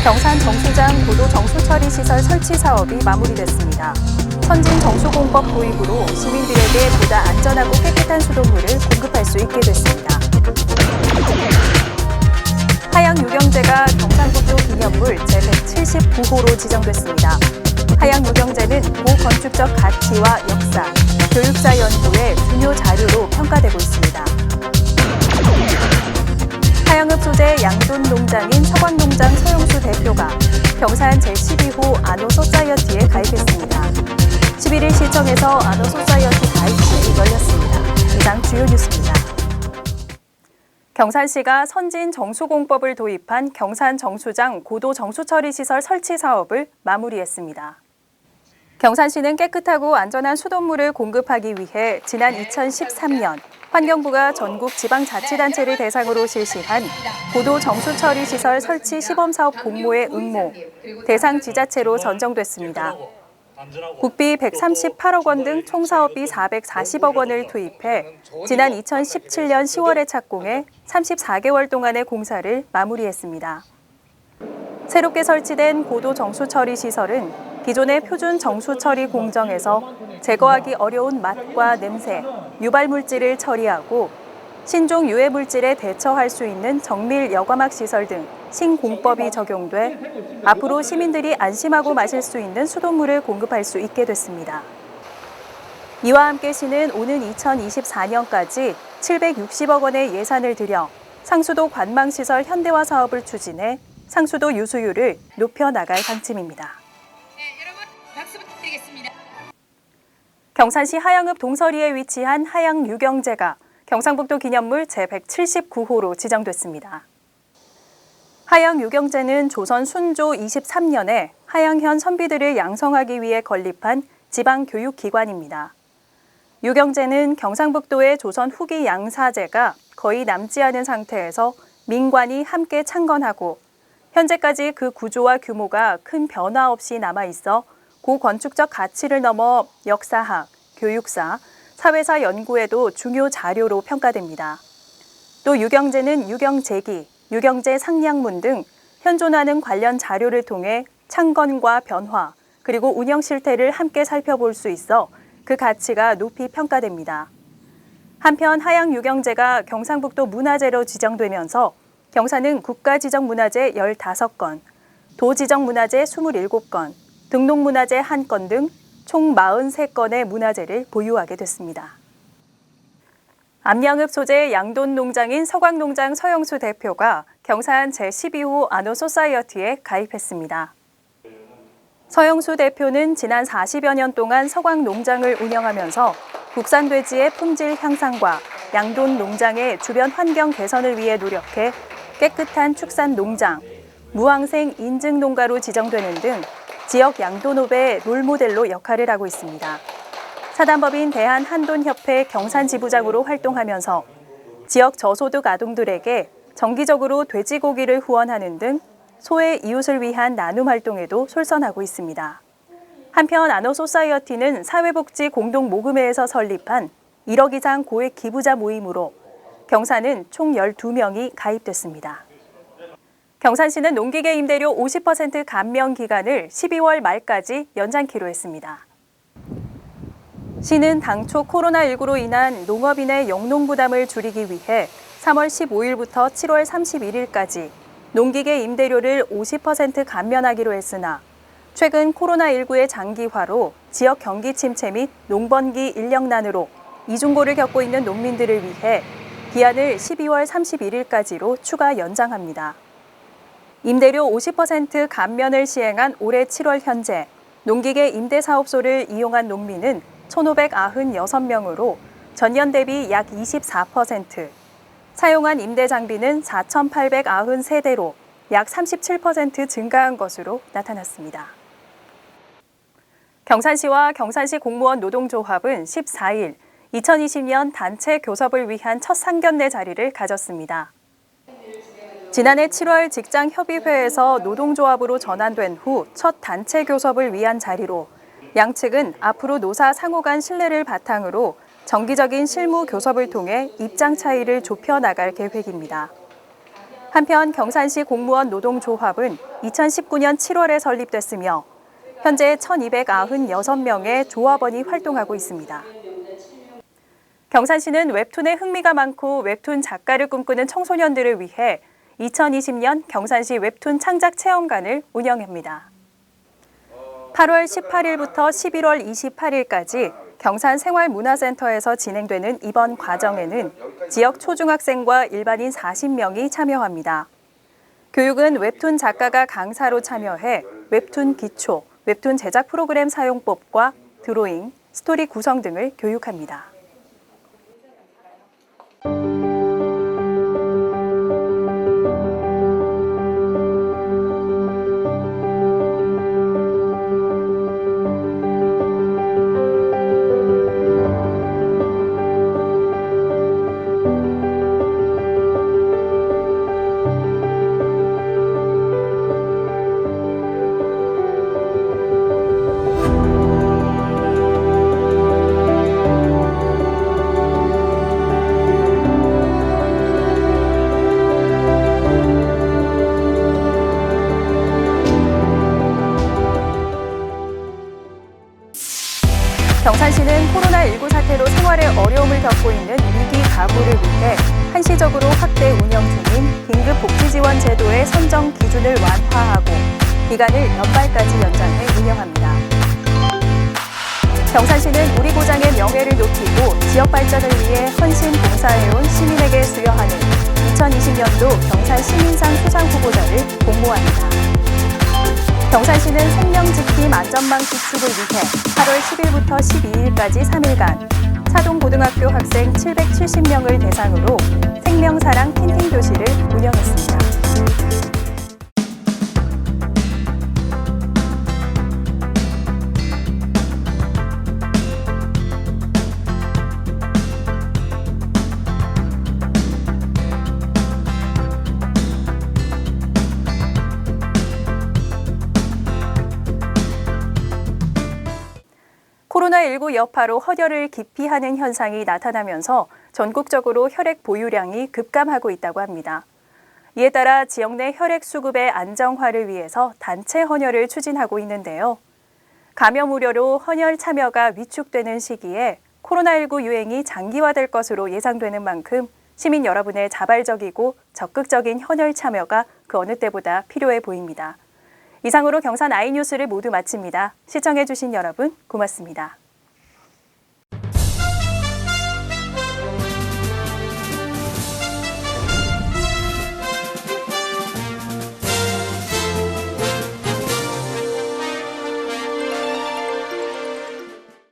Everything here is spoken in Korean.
경산 정수장 고도 정수 처리 시설 설치 사업이 마무리됐습니다. 선진 정수공법 도입으로 시민들에게 보다 안전하고 깨끗한 수돗물을 공급할 수 있게 됐습니다. 하양유경제가 경상북도 기념물 제179호로 지정됐습니다. 하양유경제는 고건축적 가치와 역사, 교육사 연구의 중요 자료로 평가되고 있습니다. 하양읍 소재 양돈 농장인 서광농장 서영수 대표가 경산 제12호 아노소사이어티에 가입했습니다. 11일 시청에서 아노소사이어티 가입식이 열렸습니다. 이상 주요 뉴스입니다. 경산시가 선진 정수공법을 도입한 경산 정수장 고도 정수처리 시설 설치 사업을 마무리했습니다. 경산시는 깨끗하고 안전한 수돗물을 공급하기 위해 지난 2013년 환경부가 전국 지방자치단체를 대상으로 실시한 고도 정수처리 시설 설치 시범사업 공모에 응모, 대상 지자체로 선정됐습니다. 국비 138억 원 등 총 사업비 440억 원을 투입해 지난 2017년 10월에 착공해 34개월 동안의 공사를 마무리했습니다. 새롭게 설치된 고도 정수처리 시설은 기존의 표준 정수처리 공정에서 제거하기 어려운 맛과 냄새, 유발물질을 처리하고 신종 유해물질에 대처할 수 있는 정밀 여과막 시설 등 신공법이 적용돼 앞으로 시민들이 안심하고 마실 수 있는 수돗물을 공급할 수 있게 됐습니다. 이와 함께 시는 오는 2024년까지 760억 원의 예산을 들여 상수도 관망시설 현대화 사업을 추진해 상수도 유수율을 높여나갈 방침입니다. 박수 부탁드리겠습니다. 경산시 하양읍 동서리에 위치한 하양유경제가 경상북도 기념물 제179호로 지정됐습니다. 하양유경제는 조선 순조 23년에 하양현 선비들을 양성하기 위해 건립한 지방교육기관입니다. 유경제는 경상북도의 조선 후기 양사제가 거의 남지 않은 상태에서 민관이 함께 창건하고 현재까지 그 구조와 규모가 큰 변화 없이 남아있어 고건축적 가치를 넘어 역사학, 교육사, 사회사 연구에도 중요 자료로 평가됩니다. 또 유경제는 유경제기, 유경제 상량문 등 현존하는 관련 자료를 통해 창건과 변화, 그리고 운영 실태를 함께 살펴볼 수 있어 그 가치가 높이 평가됩니다. 한편 하양유경제가 경상북도 문화재로 지정되면서 경산은 국가지정문화재 15건, 도지정문화재 27건, 등록문화재 1건 등 총 43건의 문화재를 보유하게 됐습니다. 암양읍 소재 양돈 농장인 서광농장 서영수 대표가 경산 제12호 아노소사이어티에 가입했습니다. 서영수 대표는 지난 40여 년 동안 서광농장을 운영하면서 국산 돼지의 품질 향상과 양돈 농장의 주변 환경 개선을 위해 노력해 깨끗한 축산 농장, 무항생 인증 농가로 지정되는 등 지역 양돈업의 롤모델로 역할을 하고 있습니다. 사단법인 대한한돈협회 경산지부장으로 활동하면서 지역 저소득 아동들에게 정기적으로 돼지고기를 후원하는 등 소외 이웃을 위한 나눔 활동에도 솔선하고 있습니다. 한편 아노소사이어티는 사회복지 공동모금회에서 설립한 1억 이상 고액 기부자 모임으로 경산은 총 12명이 가입됐습니다. 경산시는 농기계 임대료 50% 감면 기간을 12월 말까지 연장키로 했습니다. 시는 당초 코로나19로 인한 농업인의 영농 부담을 줄이기 위해 3월 15일부터 7월 31일까지 농기계 임대료를 50% 감면하기로 했으나 최근 코로나19의 장기화로 지역 경기 침체 및 농번기 인력난으로 이중고를 겪고 있는 농민들을 위해 기한을 12월 31일까지로 추가 연장합니다. 임대료 50% 감면을 시행한 올해 7월 현재 농기계 임대사업소를 이용한 농민은 1,596명으로 전년 대비 약 24%, 사용한 임대장비는 4,893대로 약 37% 증가한 것으로 나타났습니다. 경산시와 경산시 공무원 노동조합은 14일 2020년 단체 교섭을 위한 첫 상견례 자리를 가졌습니다. 지난해 7월 직장협의회에서 노동조합으로 전환된 후 첫 단체 교섭을 위한 자리로 양측은 앞으로 노사 상호 간 신뢰를 바탕으로 정기적인 실무 교섭을 통해 입장 차이를 좁혀 나갈 계획입니다. 한편 경산시 공무원 노동조합은 2019년 7월에 설립됐으며 현재 1,296명의 조합원이 활동하고 있습니다. 경산시는 웹툰에 흥미가 많고 웹툰 작가를 꿈꾸는 청소년들을 위해 2020년 경산시 웹툰 창작 체험관을 운영합니다. 8월 18일부터 11월 28일까지 경산생활문화센터에서 진행되는 이번 과정에는 지역 초중학생과 일반인 40명이 참여합니다. 교육은 웹툰 작가가 강사로 참여해 웹툰 기초, 웹툰 제작 프로그램 사용법과 드로잉, 스토리 구성 등을 교육합니다. 경산시는 코로나19 사태로 생활에 어려움을 겪고 있는 위기 가구를 위해 한시적으로 확대 운영 중인 긴급복지지원 제도의 선정 기준을 완화하고 기간을 연말까지 연장해 운영합니다. 경산시는 우리 고장의 명예를 높이고 지역 발전을 위해 헌신 봉사해온 시민에게 수여하는 2020년도 경산시민상 수상 후보자를 공모합니다. 경산시는 생명지킴 안전망 구축을 위해 8월 10일부터 12일까지 3일간 사동고등학교 학생 770명을 대상으로 생명사랑 캔팅 교실을 운영했습니다. 코로나19 여파로 헌혈을 기피하는 현상이 나타나면서 전국적으로 혈액 보유량이 급감하고 있다고 합니다. 이에 따라 지역 내 혈액 수급의 안정화를 위해서 단체 헌혈을 추진하고 있는데요. 감염 우려로 헌혈 참여가 위축되는 시기에 코로나19 유행이 장기화될 것으로 예상되는 만큼 시민 여러분의 자발적이고 적극적인 헌혈 참여가 그 어느 때보다 필요해 보입니다. 이상으로 경산 아이뉴스를 모두 마칩니다. 시청해주신 여러분 고맙습니다.